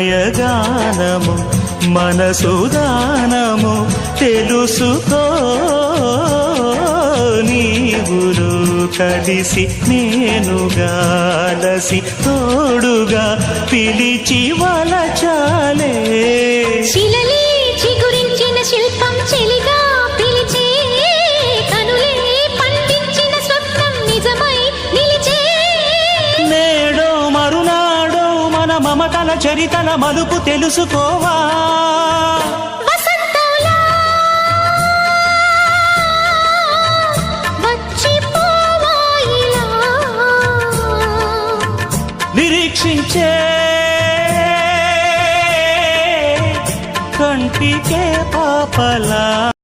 ప్రణయగానము మనసుదానము తెలుసుకో నీవులు కలిసి నేనుగాలసి తోడుగా పిలిచి వలచాలే శిలలే చిగురించిన శిల్పం చెలిగా పిలిచే కనులే పండించిన స్వప్నం నిజమై నిలిచే నేడో మరునాడో మన మమతల చరితల మలుపు తెలుసుకోవా వసంతంలా వచ్చిపోవా ఇలా నిరీక్షించే కంటికే పాపలా